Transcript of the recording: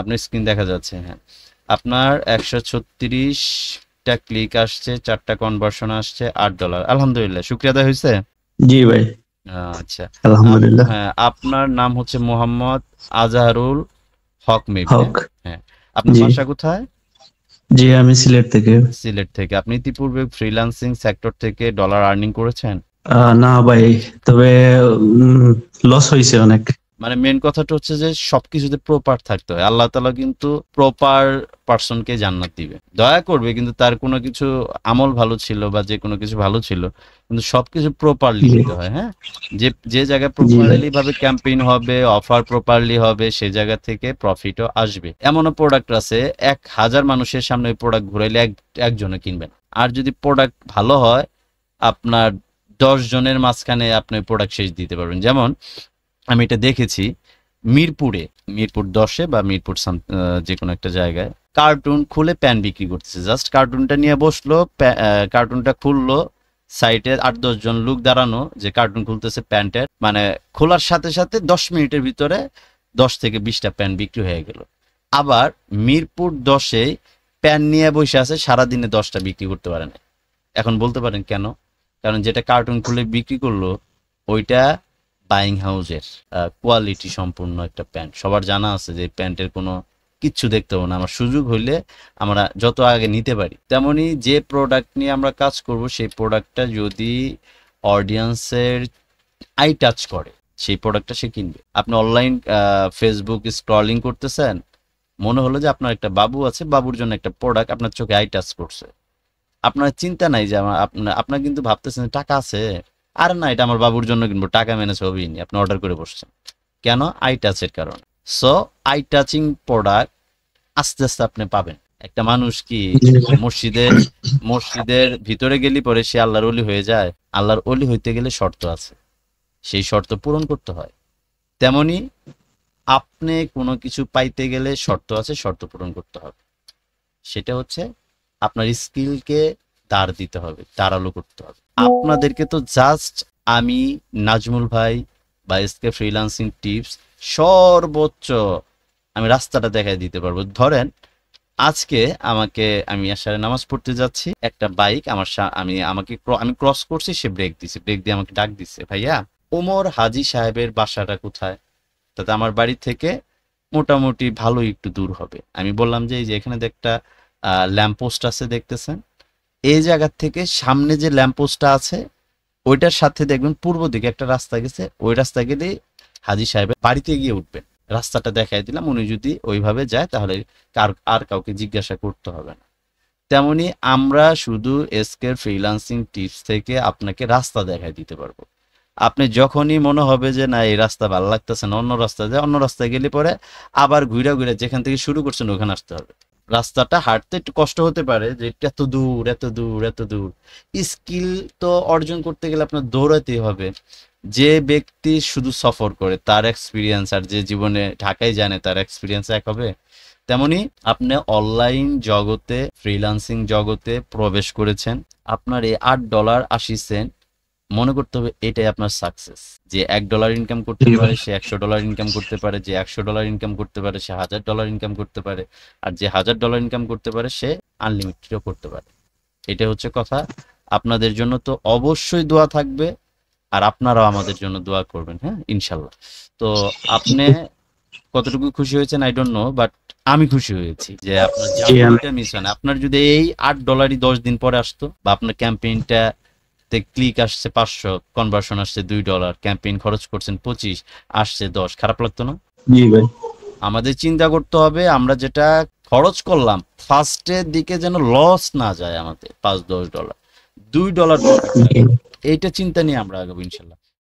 আপনার স্ক্রিন দেখা যাচ্ছে, হ্যাঁ। আপনার 136টা ক্লিক আসছে, 4টা কনভার্সন আসছে, $8। আলহামদুলিল্লাহ, শুকরিয়া আদায় হয়েছে। জি ভাই, আচ্ছা। আলহামদুলিল্লাহ। হ্যাঁ, আপনার নাম হচ্ছে মোহাম্মদ আজহারুল হক মেবি, হক। হ্যাঁ? হ্যাঁ। আপনার জি। বাসা কোথায়? জি, আমি সিলেট থেকে। সিলেট থেকে। আপনি ইতিপূর্বে ফ্রিল্যান্সিং সেক্টর থেকে ডলার আর্নিং করেছেন? না ভাই, তবে লস হয়েছে অনেক। মানে মেন কথাটা হচ্ছে যে সবকিছুতে প্রপার থাকতে হয়। আল্লাহ তাআলা কিন্তু প্রপার পারসনকে জান্নাত দিবে, দয়া করবে, কিন্তু তার কোনো কিছু আমল ভালো ছিল বা যে কোনো কিছু ভালো ছিল, কিন্তু সবকিছু প্রপারলি জি। দিতে হয়, হ্যাঁ। যে যে জায়গায় জি ভাই। প্রপারলি ভাবে ক্যাম্পেইন হবে, অফার প্রপারলি হবে, সে জায়গা থেকে প্রফিটও আসবে। এমনও প্রোডাক্ট আছে 1000 মানুষের সামনে ওই প্রোডাক্ট ঘুরাইলে একজনে কিনবেন। আর যদি প্রোডাক্ট ভালো হয়, আপনার 10 জনের মাঝখানে আপনি প্রোডাক্ট শেষ দিতে পারবেন। যেমন আমি এটা দেখেছি মিরপুরে, মিরপুর 10-এ বা মিরপুর যে কোনো একটা জায়গায় কার্টুন খুলে প্যান বিক্রি করতেছে। জাস্ট কার্টুনটা নিয়ে বসলো, কার্টুনটা খুললো, সাইটে 8-10 জন লোক দাঁড়ানো, যে কার্টুন খুলতেছে প্যান্টের, মানে খোলার সাথে সাথে 10 মিনিটের ভিতরে 10 থেকে 20টা প্যান বিক্রি হয়ে গেল। আবার মিরপুর 10-এ প্যান নিয়ে বসে আছে, সারাদিনে 10টা বিক্রি করতে পারে না। এখন বলতে পারেন কেন? কারণ যেটা কার্টুন খুলে বিক্রি করলো ওইটা বাইং হাউসের কোয়ালিটি সম্পূর্ণ একটা প্যান্ট। সবার জানা আছে যে প্যান্টের কোনো কিচ্ছু দেখতে হবে না, আমার সুযোগ হইলে আমরা যত আগে নিতে পারি। তেমনি যে প্রোডাক্ট নিয়ে আমরা কাজ করব, সেই প্রোডাক্টটা যদি অডিয়েন্সের আই টাচ করে, সেই প্রোডাক্টটা সে কিনবে। আপনি অনলাইন ফেসবুক স্ক্রলিং করতেছেন, মনে হলো যে আপনার একটা বাবু আছে, বাবুর জন্য একটা প্রোডাক্ট আপনার চোখে আই টাচ করছে, আপনার চিন্তা নাই যে আপনার কিন্তু ভাবতেছেন টাকা আছে, আর না এটা আমার বাবুর জন্য কিনবো, টাকা ম্যানেজ হবেই নি, আপনি অর্ডার করে বসছেন। কেন? আই টাচের কারণে। সো আই টাচিং প্রোডাক্ট আস্তে আস্তে আপনি পাবেন। একটা মানুষ কি জি ভাই। মসজিদের মসজিদের ভিতরে গেলে পরে সে আল্লাহর ওলি হয়ে যায়? আল্লাহর ওলি হইতে গেলে শর্ত আছে, সেই শর্ত পূরণ করতে হয়। তেমনি আপনি কোনো কিছু পাইতে গেলে শর্ত আছে, শর্ত পূরণ করতে হবে। সেটা হচ্ছে আপনার স্কিলকে দাঁড় দিতে হবে, দাঁড়ালো করতে হবে। আপনাদেরকে তো জাস্ট আমি, নাজমুল ভাই বা এসকে ফ্রিল্যান্সিং টিপস সর্বোচ্চ আমি রাস্তাটা দেখাই দিতে পারবো। ধরেন আজকে আমি আসারে নামাজ পড়তে যাচ্ছি, একটা বাইক আমি ক্রস করছি, সে ব্রেক দিছে, ব্রেক দিয়ে আমাকে ডাক দিছে, ভাইয়া ওমর হাজি সাহেবের বাসাটা কোথায়? তাতে আমার বাড়ি থেকে মোটামুটি ভালোই একটু দূর হবে। আমি বললাম যে এই যে এখানে যে একটা ল্যাম্প পোস্ট আছে দেখতেছেন, এই জায়গা থেকে সামনে যে ল্যাম্প পোস্টটা আছে ওইটার সাথে দেখবেন পূর্ব দিকে একটা রাস্তা গেছে, ওই রাস্তা গেলেই হাজি সাহেবের বাড়িতে গিয়ে উঠবেন। রাস্তাটা দেখাই দিলাম, উনি যদি ওইভাবে যায় তাহলে আর কাউকে জিজ্ঞাসা করতে হবে না। তেমনি আমরা শুধু এসকের ফ্রিল্যান্সিং টিপস থেকে আপনাকে রাস্তা দেখাই দিতে পারবো। আপনি যখনই মনে হবে যে না এই রাস্তা ভালো লাগতেছে না, অন্য রাস্তায় যায়, অন্য রাস্তায় গেলে পরে আবার ঘুরে ঘুরে যেখান থেকে শুরু করছেন ওখানে আসতে হবে। রাস্তাটা হাঁটতে একটু কষ্ট হতে পারে, যে এত দূর এত দূর এত দূর। স্কিল তো অর্জন করতে গেলে আপনার দৌড়াতেই হবে। যে ব্যক্তি শুধু সফর করে তার এক্সপিরিয়েন্স আর যে জীবনে ঢাকায় জানে তার এক্সপিরিয়েন্স এক হবে? তেমনি আপনি অনলাইন জগতে, ফ্রিল্যান্সিং জগতে প্রবেশ করেছেন, আপনার এই $8.80 মনে করতে হবে এটাই আপনার সাকসেস। যে $1 ইনকাম করতে জি পারে ভাই। সে $100 ইনকাম করতে পারে, যে $100 ইনকাম করতে পারে সে $1000 ইনকাম করতে পারে, আর যে $1000 ইনকাম করতে পারে সে আনলিমিটেডও করতে পারে। এটা হচ্ছে কথা। আপনাদের জন্য তো অবশ্যই দোয়া থাকবে, আর আপনারাও আমাদের জন্য দোয়া করবেন, হ্যাঁ, ইনশাল্লাহ। তো আপনি কতটুকু খুশি হয়েছেন আই ডোন্ট নো, বাট আমি খুশি হয়েছি যে আপনার জি আমি। জার্নিটা মিস হয় না। আপনার যদি এই $8 10 দিন পরে আসতো, বা আপনার ক্যাম্পেইনটা তে ক্লিক আসছে 500, কনভার্সন আসছে $2, ক্যাম্পেইন খরচ করছেন 25, আসছে 10, খারাপ লাগতো না? জি ভাই। আমাদের চিন্তা করতে হবে আমরা যেটা খরচ করলাম ফার্স্টের দিকে যেন লস না যায় আমাদের, $5-10, $2 প্রফিট জি। থাকে। এইটা চিন্তা নিয়ে আমরা আগাবো ইনশাল্লাহ।